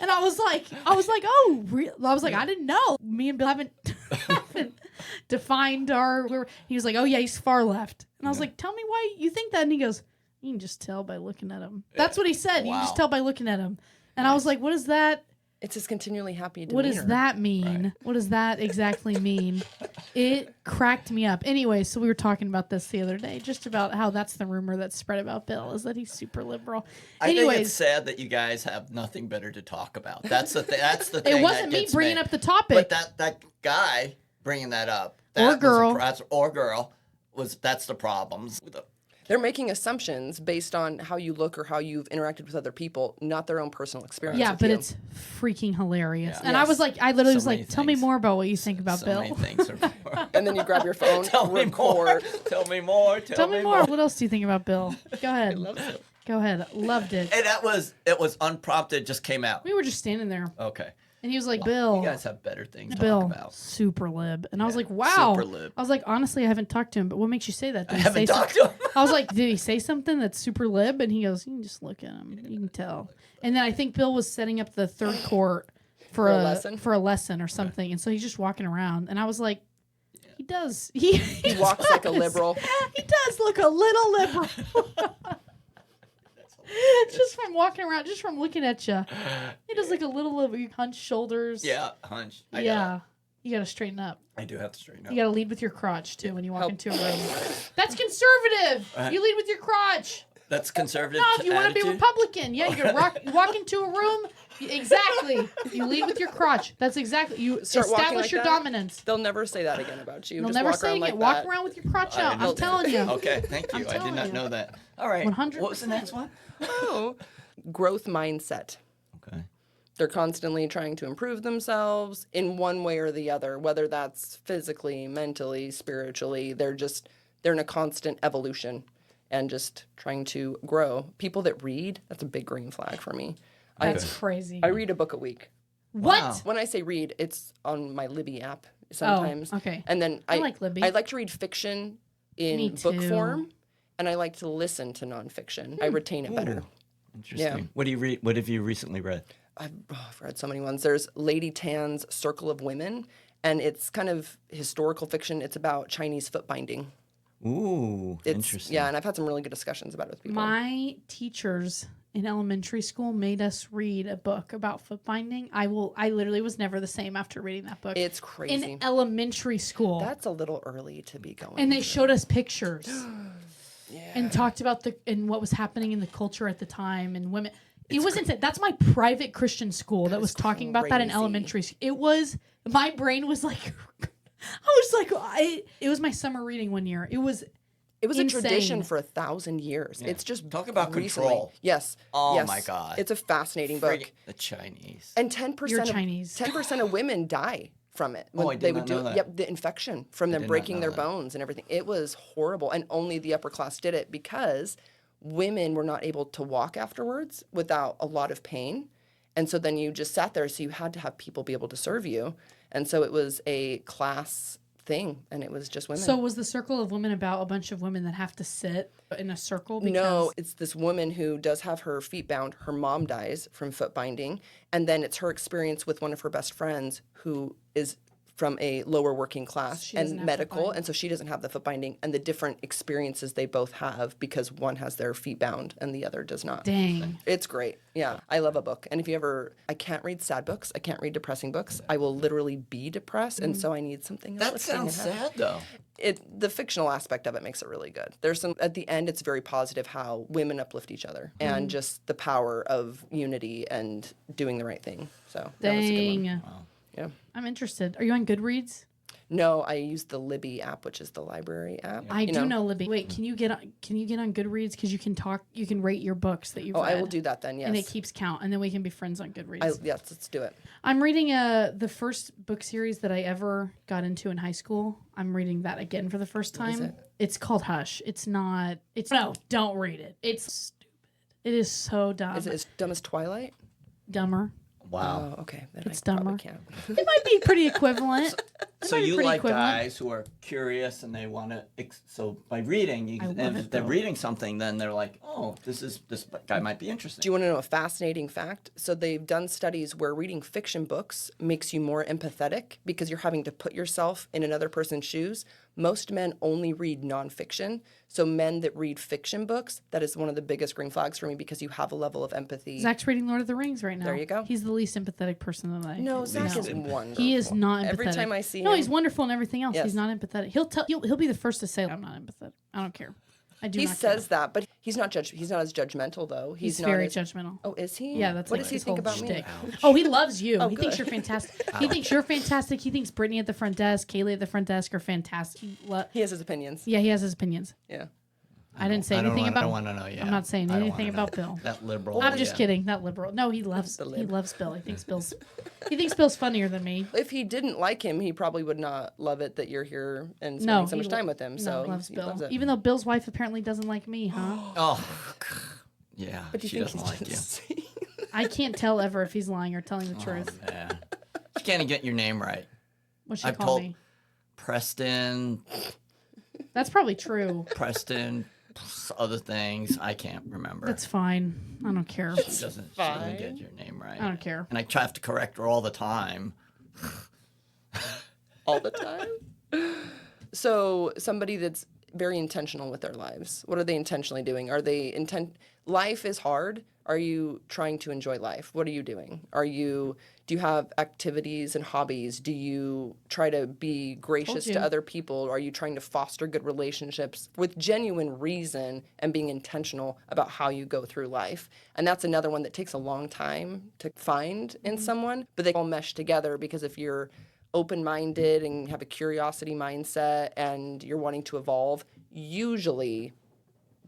And I was like, oh, really? I was like, I didn't know. Me and Bill haven't defined our. He was like, oh yeah, he's far left. And I was like, tell me why you think that. And he goes, you can just tell by looking at him. That's what he said. You can just tell by looking at him. And I was like, what is that? It's his continually happy demeanor. What does that mean? Right. What does that exactly mean? It cracked me up. Anyway, so we were talking about this the other day, just about how that's the rumor that's spread about Bill, is that he's super liberal. I think it's sad that you guys have nothing better to talk about. That's the thing. That's the thing. It wasn't me bringing up the topic. But that guy bringing that up, or girl, that's the problem. They're making assumptions based on how you look or how you've interacted with other people, not their own personal experience. Yeah, with but you. it's freaking hilarious. Yeah. And I was like, I literally was like, tell me more about what you think about Bill. Many things are and then you grab your phone, tell me more. Tell me more. Tell me more. What else do you think about Bill? Go ahead. I love it. Go ahead. Loved it. And it was unprompted, just came out. We were just standing there. Okay. And he was like, Bill. You guys have better things to Bill, talk about. super lib. And I was like, wow. Super lib. I was like, honestly, I haven't talked to him, but what makes you say that? Did I he haven't say talked to him. I was like, did he say something that's super lib? And he goes, you can just look at him. You can tell. And then I think Bill was setting up the third court for a lesson or something. Right. And so he's just walking around. And I was like, he does. He walks like a liberal. He does look a little liberal. Just from walking around, just from looking at you. He does like a little of you hunched shoulders. Yeah, hunch. You got to straighten up. I do have to straighten up. You got to lead with your crotch, too, when you walk into a room. That's conservative. You lead with your crotch. That's conservative. No, if you want to be Republican, yeah, you got to walk into a room. Exactly. You lead with your crotch. That's exactly. You establish your dominance. They'll never say that again about you. They'll just never walk say around again. Like walk around with your crotch out. I'm telling you. Okay, thank you. I did not know that. All right. 100%. What was the next one? Oh, growth mindset. Okay. They're constantly trying to improve themselves in one way or the other, whether that's physically, mentally, spiritually. They're in a constant evolution and just trying to grow. People that read, that's a big green flag for me. That's crazy. I read a book a week. What? Wow. When I say read, it's on my Libby app sometimes. Oh, okay. And then I like Libby. I like to read fiction in book form, and I like to listen to nonfiction. I retain it better. Interesting. Yeah. What do you read? What have you recently read? I've read so many ones. There's Lady Tan's Circle of Women, and it's kind of historical fiction. It's about Chinese foot binding. Ooh, interesting. Yeah, and I've had some really good discussions about it with people. My teachers in elementary school made us read a book about foot binding. I literally was never the same after reading that book. It's crazy. In elementary school. That's a little early to be going. And they showed us pictures. Yeah. And talked about what was happening in the culture at the time and women. It wasn't. That's my private Christian school that was talking about that in elementary school. It was. My brain was like. I was like, it was my summer reading one year. It was a tradition for 1,000 years. Yeah. It's just talk about recently. Control. Yes. Oh yes. my God. It's a fascinating book. The Chinese. And 10% of women die from it. I did not know that. Yep, the infection from them breaking their bones and everything. It was horrible, and only the upper class did it because women were not able to walk afterwards without a lot of pain. And so then you just sat there, so you had to have people be able to serve you. And so it was a class thing, and it was just women. So was the Circle of Women about a bunch of women that have to sit in a circle? No, it's this woman who does have her feet bound. Her mom dies from foot binding, and then it's her experience with one of her best friends who is from a lower working class She doesn't and have medical, foot-binding. and so she doesn't have the foot binding, and the different experiences they both have because one has their feet bound and the other does not. Dang. It's great. Yeah, I love a book. And if you ever, I can't read sad books. I can't read depressing books. I will literally be depressed, and so I need something That uplifting and sounds happy. sad, though. The fictional aspect of it makes it really good. There's some at the end. It's very positive how women uplift each other and just the power of unity and doing the right thing. So that was a good one. Dang. Yeah. I'm interested. Are you on Goodreads? No, I use the Libby app, which is the library app. I do know Libby. Wait, can you get on Goodreads because you can rate your books that you've Oh, read. I will do that then. Yes. And it keeps count, and then we can be friends on Goodreads. Yes, let's do it. I'm reading the first book series that I ever got into in high school. I'm reading that again for the first time. is it? It's called Hush. No, don't read it. It's stupid. It is so dumb. Is it as dumb as Twilight? Dumber. Wow. Oh, okay. Then It's I probably dumber. can't. It might be pretty equivalent. So might be you pretty like equivalent. guys who are curious and they want to. So by reading, I love if it, they're though. reading something, then they're like, oh, this guy might be interesting. Do you want to know a fascinating fact? So they've done studies where reading fiction books makes you more empathetic because you're having to put yourself in another person's shoes. Most men only read nonfiction. So men that read fiction books, that is one of the biggest green flags for me because you have a level of empathy. Zach's reading Lord of the Rings right now. There you go. He's the least empathetic person that I No, Zach is No. wonderful. He is not empathetic. Every time I see no, him- he's wonderful and everything else. Yes. He's not empathetic. He'll be the first to say I'm not empathetic. I don't care. I do He not says that, but he's not He's not as judgmental though. He's not very as, judgmental. Oh, is he? Yeah, that's what like does he his think whole about shtick. me? Oh, he loves you. he good. thinks you're fantastic. He thinks you're fantastic. He thinks Brittany at the front desk, Kaylee at the front desk are fantastic. He has his opinions. Yeah, he has his opinions. Yeah. I didn't say I don't anything wanna- about. I don't want to know. Yeah. I'm not saying I don't anything wanna about know. Bill. That liberal. I'm just yeah. kidding. Not liberal. No, he loves. The He lib. loves Bill. He thinks Bill's funnier than me. If he didn't like him, he probably would not love it that you're here and No, spending so much time with him. So he loves he Bill. loves it. Even though Bill's wife apparently doesn't like me, huh? Oh, yeah. But do you she think doesn't he's like you. just saying- I can't tell ever if he's lying or telling the truth. Yeah. You can't even get your name right. What'd she I've call told- me? Preston, That's probably true. other things. I can't remember. That's fine. I don't care. She doesn't fine. get your name right. I don't care. And I try have to correct her all the time. all the time. So somebody that's very intentional with their lives. What are they intentionally doing? Are they life is hard. Are you trying to enjoy life? What are you doing? Do you have activities and hobbies? Do you try to be gracious you. to other people? Are you trying to foster good relationships with genuine reason and being intentional about how you go through life? And that's another one that takes a long time to find in someone, but they all mesh together because if you're open-minded and have a curiosity mindset and you're wanting to evolve, usually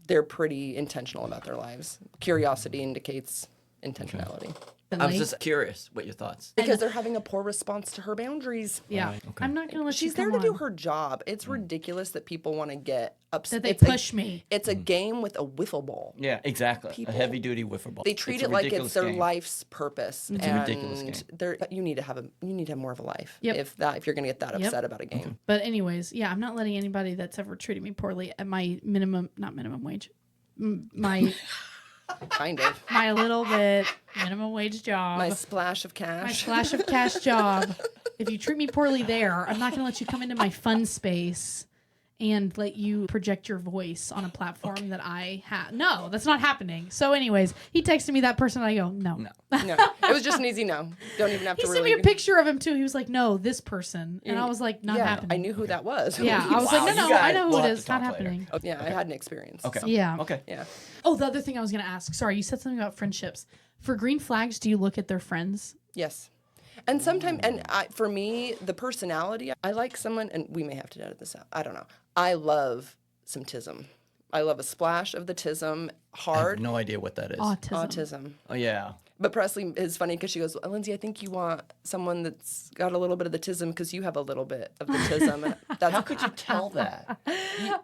they're pretty intentional about their lives. Curiosity indicates intentionality. I was just curious what your thoughts. Because they're having a poor response to her boundaries. Yeah. Right, okay. I'm not gonna let She's you there come to do on. her job. It's ridiculous that people want to get upset. That they push me. It's a game with a wiffle ball. Yeah, exactly. People- A heavy duty wiffle ball. They treat a it like ridiculous it's their game. life's purpose. It's a ridiculous and game. you need to have more of a life. Yep. If you're gonna get that Yep. upset about a game. But anyways, yeah, I'm not letting anybody that's ever treated me poorly at my not minimum wage, my Kind of. my little bit minimum wage job, My splash of my cash. flash of cash job. If you treat me poorly there, I'm not going to let you come into my fun space and let you project your voice on a platform that I have. No, that's not happening. So anyways, he texted me that person and I go, no. No, it was just an easy no. Don't even have He to sent really. me a picture of him too. He was like, no, this person. And I was like, not yeah, happening. I knew who that was. Yeah, I was Wow, like, you no, guys- I know we'll who it have is. to Not talk later. happening. Oh, yeah, I had an experience. Okay. So. Yeah. Okay. Yeah. Oh, the other thing I was going to ask. Sorry, you said something about friendships. For green flags, do you look at their friends? Yes. And sometimes, for me, the personality, I like someone, and we may have to edit this out. I don't know. I love some tism. I love a splash of the tism, I hard have no idea what that is. autism. Oh yeah. But Presley is funny because she goes, Lindsay, I think you want someone that's got a little bit of the tism because you have a little bit of the tism. And that's How could you tell that?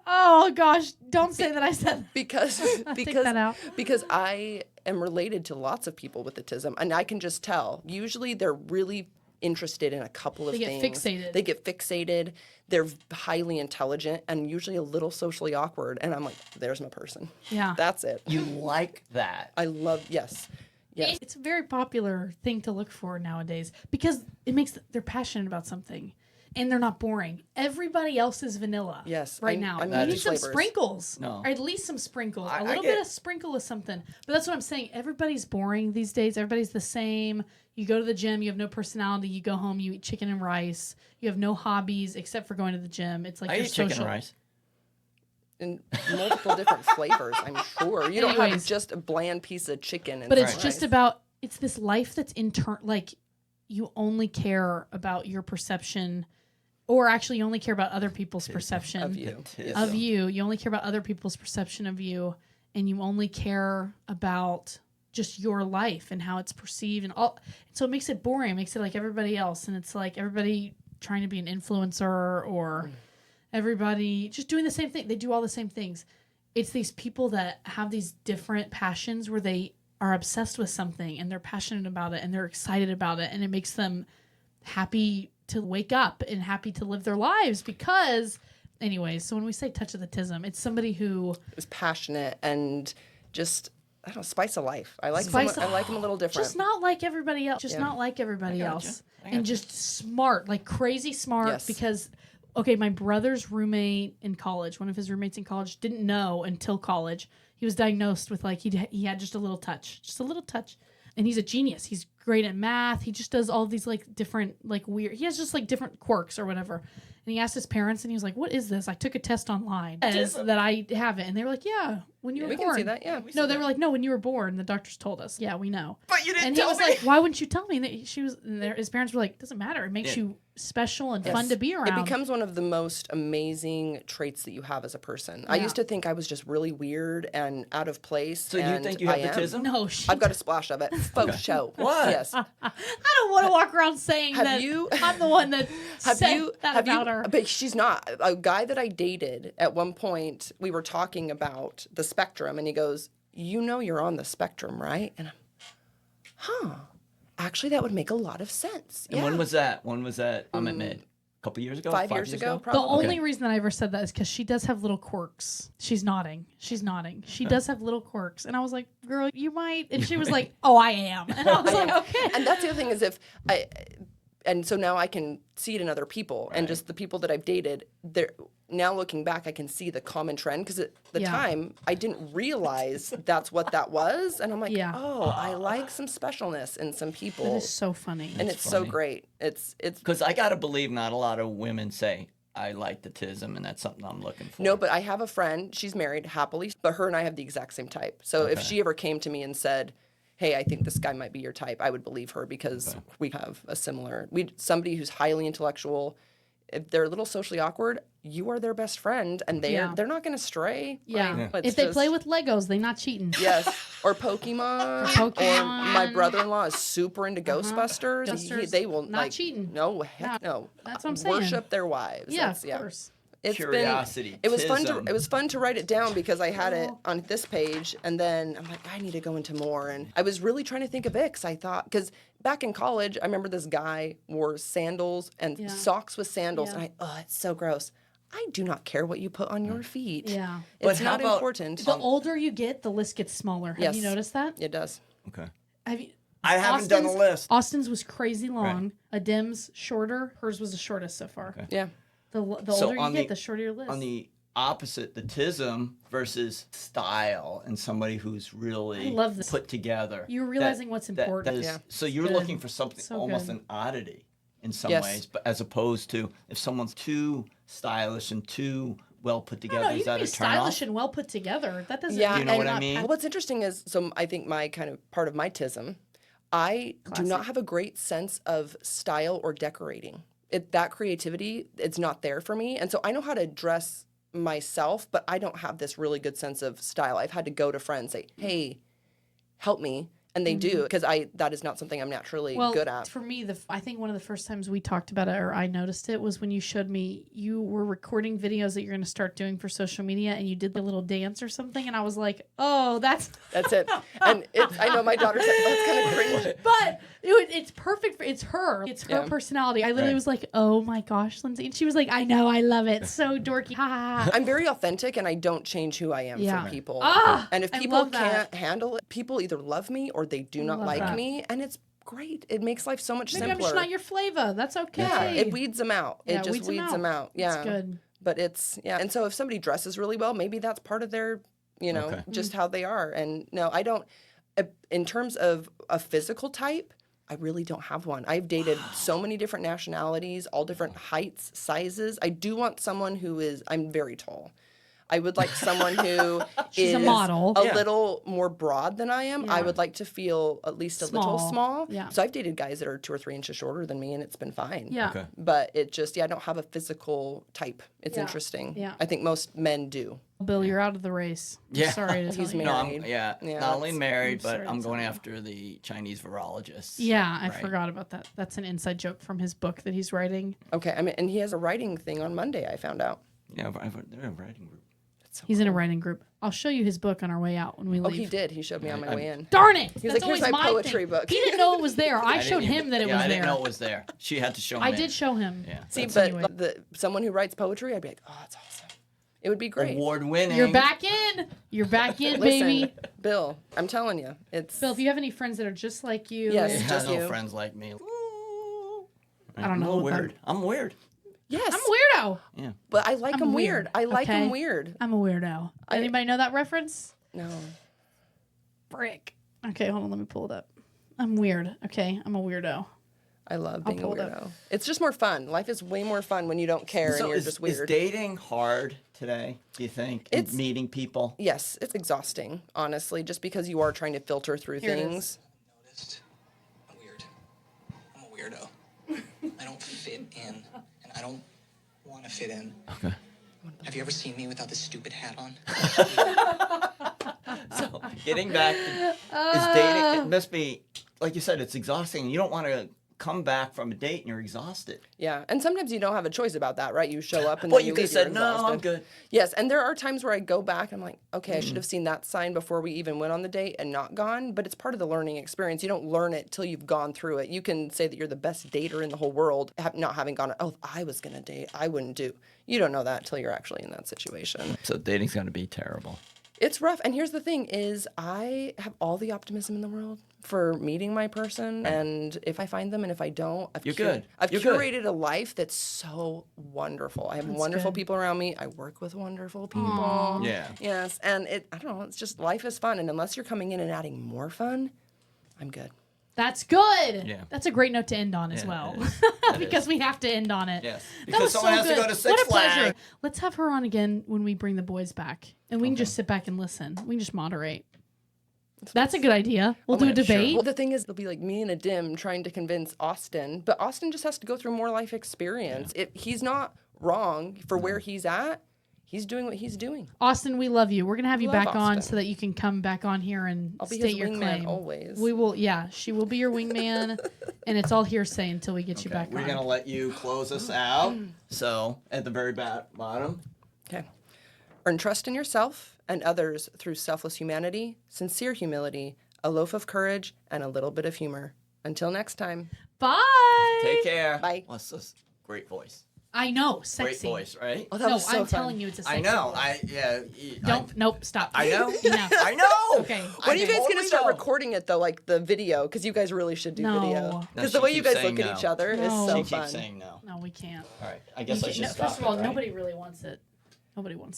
Oh gosh, don't say that I said because that out. because I am related to lots of people with autism, and I can just tell. Usually, they're really interested in a couple of They get things. fixated. They get fixated. They're highly intelligent and usually a little socially awkward. And I'm like, there's my person. Yeah. That's it. You like that? I love yes. Yes. It's a very popular thing to look for nowadays because it makes they're passionate about something. and they're not boring. Everybody else is vanilla. Yes, right I now. need You need these some flavors. sprinkles. No. Or at least some sprinkles. I A little get- bit of sprinkle of something. But that's what I'm saying. Everybody's boring these days. Everybody's the same. You go to the gym, you have no personality. You go home, you eat chicken and rice. You have no hobbies except for going to the gym. It's like I you're eat chicken social. and rice. In multiple different flavors, I'm sure. You don't have Anyways. just a bland piece of chicken. And But it's some just rice. about, it's this life that's like you only care about your perception, or actually you only care about other people's perception of you. of you. You only care about other people's perception of you, and you only care about just your life and how it's perceived and all. So it makes it boring. It makes it like everybody else, and it's like everybody trying to be an influencer or everybody just doing the same thing. They do all the same things. It's these people that have these different passions where they are obsessed with something and they're passionate about it and they're excited about it, and it makes them happy to wake up and happy to live their lives because anyways, so when we say touch of the tism, it's somebody who is passionate and just, I don't know, spice of life. I like Spice- I like them a little different. just not like everybody else, Yeah. not like everybody gotcha. else, I and gotcha. just smart, like crazy smart. Yes. Because okay, my brother's roommate in college, one of his roommates in college, didn't know until college. He was diagnosed with like he had just a little touch, and he's a genius. He's great at math. He just does all these like different like weird. He has just like different quirks or whatever. And he asked his parents, and he was like, "What is this? I took a test online that I have it." And they were like, "Yeah, when you were we born." can see that, yeah. No, they were like, "No, when you were born, the doctors told us." Yeah, we know. But you didn't And he tell was me. like, "Why wouldn't you tell me?" And his parents were like, "Doesn't matter. It makes Yeah. you special and Yes. fun to be around." It becomes one of the most amazing traits that you have as a person. I Yeah. used to think I was just really weird and out of place. So you and think you have I the am. tism? no, she I've got a splash of it. Faux show. What? Yes. I don't want to walk around saying Have that you- I'm the one that said that about her. But she's not. A guy that I dated at one point, we were talking about the spectrum, and he goes, "You know you're on the spectrum, right?" And actually, that would make a lot of sense. And when was that? I'm at mid. A couple years ago? 5 years ago, The probably. only reason that I ever said that is because she does have little quirks. She's nodding. She does have little quirks. And I was like, girl, you might. And she was like, oh, I am. And I was like, okay. And that's the other thing is and so now I can see it in other people, and just the people that I've dated. They're now looking back, I can see the common trend because at the Yeah. time I didn't realize that's what that was, and I'm like, Yeah. oh, I like some specialness in some That people, is so funny. and it's so funny. great. It's Because I got to believe not a lot of women say, I like the tism, and that's something I'm looking for. no, but I have a friend. She's married happily, but her and I have the exact same type. So if she ever came to me and said, "Hey, I think this guy might be your type," I would believe her because we have a similar. Somebody who's highly intellectual. If they're a little socially awkward, you are their best friend, and they're not going to stray. yeah. Like, If they it's play just- with Legos, they're not cheating. Yes, or Pokemon. Or my brother-in-law is super into Ghostbusters. Ghostbusters, They will not cheating. No, heck no. That's what I'm saying. Worship their wives. Yeah, That's- of course. It's Curiosity, It was fun to. tism. It was fun to write it down because I had it on this page, and then I'm like, I need to go into more. And I was really trying to think of icks. I thought because back in college, I remember this guy wore sandals and Yeah. socks with sandals, Yeah. and it's so gross. I do not care what you put on your feet. Yeah. It's But how not about- important. The older you get, the list gets smaller. Have Yes. you noticed that? It does. Okay. Have you? I haven't done the list. Austin's was crazy long. Adim's shorter. Hers was the shortest so far. Okay. Yeah. The So older on you get, the- the shorter your list. On the opposite, the tism versus style, and somebody who's really I love this. put together. You're realizing what's important. That is, Yeah. So you're Good. looking for something So almost good. an oddity in some Yes. ways, but as opposed to if someone's too stylish and too well put together, no, you is can that be a turn stylish off? and well put together. That doesn't. Yeah, Do you know and what I mean? What's interesting is, so I think my kind of part of my tism, I do not have a great sense of style or decorating. That creativity, it's not there for me. And so I know how to dress myself, but I don't have this really good sense of style. I've had to go to friends and say, hey, help me. And they do, because that is not something I'm naturally Well, good at. for me, I think one of the first times we talked about it, or I noticed it, was when you showed me you were recording videos that you're going to start doing for social media, and you did a little dance or something, and I was like, oh, that's That's it. And I know my daughter said, that's kind of cringe. but it's perfect. It's her Yeah. personality. I literally Right. was like, oh my gosh, Lindsay, and she was like, I know, I love it, so dorky. Ha, ha, ha. I'm very authentic, and I don't change who I am Yeah. for people. Ah, and if I people love that. can't handle it, people either love me or they do not Love like that. me, and it's great. It makes life so much Maybe simpler. I'm just not your flavor. That's okay. Yeah, it weeds them out. Yeah, It just weeds them out. Yeah. That's good. But and so if somebody dresses really well, maybe that's part of their, Okay. just how they are. And no, I don't, in terms of a physical type, I really don't have one. I've dated so many different nationalities, all different heights, sizes. I do want someone I'm very tall. I would like someone who She's is a model. a little more broad than I am. I Yeah. would like to feel at least a little small. Yeah. So I've dated guys that are 2 or 3 inches shorter than me, and it's been fine. Yeah. Okay. But it just, I don't have a physical type. It's Yeah. interesting. Yeah. I think most men do. Bill, you're out of the race. I'm Yeah. sorry to tell He's you. No, married. yeah, Yeah, not only that's- married, sorry but to I'm tell going you. after the Chinese virologists. Yeah, I Right. forgot about that. That's an inside joke from his book that he's writing. Okay. I mean, and he has a writing thing on Monday, I found out. Yeah, they're a writing group. He's in a writing group. I'll show you his book on our way out when we leave. Oh, he did. He showed me on my way in. Darn it! He's That's like, always "Here's my poetry thing. book." He didn't know it was there. I didn't showed even- him that it yeah, was I there. didn't know it was there. She had to show me. I did show him. Yeah. See, That's but anyway. someone who writes poetry, I'd be like, oh, that's awesome. It would be great. Award winning. You're back in. You're back in, Listen, baby. Bill, I'm telling you, it's. Bill, if you have any friends that are just like you, Yes. It Just has no you. friends like me. I don't know I'm what that- weird. I'm weird. Yes. I'm a weirdo. Yeah. But I like I'm them weird, weird. I like okay? them weird. I'm a weirdo. Anybody know that reference? No. Frick. Okay, hold on. Let me pull it up. I'm weird. Okay, I'm a weirdo. I love being a pull it up. weirdo. It's just more fun. Life is way more fun when you don't care and So you're is, just is weird. dating hard today, do you think? And It's- meeting people? Yes, it's exhausting, honestly, just because you are trying to filter through Here it is. things. Noticed. I'm weird. I'm a weirdo. I don't fit in, and I don't want to fit in. Okay. Have you ever seen me without this stupid hat on? So getting back to is dating, it must be, like you said, it's exhausting. You don't want to come back from a date and you're exhausted. Yeah, and sometimes you don't have a choice about that, right? You show up and Well, then you you could leave, have you're said, no, I'm exhausted. good. Yes, and there are times where I go back and I'm like, okay, I should have seen that sign before we even went on the date and not gone, but it's part of the learning experience. You don't learn it till you've gone through it. You can say that you're the best dater in the whole world, not having gone, oh, if I was going to date, I wouldn't do. You don't know that till you're actually in that situation. So dating's going to be terrible. It's rough. And here's the thing is I have all the optimism in the world for meeting my person. And if I find them and if I don't, I've You're good. I've You're good. curated a life that's so wonderful. I have wonderful good. people around me. I work with wonderful people. Yeah. Yes. And I don't know, it's just life is fun. And unless you're coming in and adding more fun, I'm good. That's good. Yeah. That's a great note to end on as Yeah, well. it is. It because is. we have to end on it. Yes. That Because was someone so has to good. go to Six What a pleasure. Flags. Let's have her on again when we bring the boys back. And we can just sit back and listen. We can just moderate. That's a good idea. We'll do a debate. Well, the thing is, it'll be like me and a dim trying to convince Austin, but Austin just has to go through more life experience. He's not wrong for where he's at. He's doing what he's doing. Austin, we love you. We're gonna have you Love back on Austin. so that you can come back on here and I'll be state his your wingman claim. always. We will. Yeah, she will be your wingman, and it's all hearsay until we get you back We're on. going to let you close us out. So at the very bottom, Okay. Earn trust in yourself and others through selfless humanity, sincere humility, a loaf of courage, and a little bit of humor. Until next time. Bye. take care. Bye. What's this? Great voice. I know, Great sexy. voice, right? Oh, that No, was so I'm fun. telling you, it's a I sexy. know. voice. Don't. Nope. Stop. I know. Enough. I know. Okay. When are you guys going to totally start know. recording it, though, like the video? Because you guys really should do No. video. No, Because she the way you keeps guys look saying at no. each other is No. so She fun. keeps saying no. No, we can't. All right. I guess I should No, stop. first of all, it, right? nobody really wants it. Nobody wants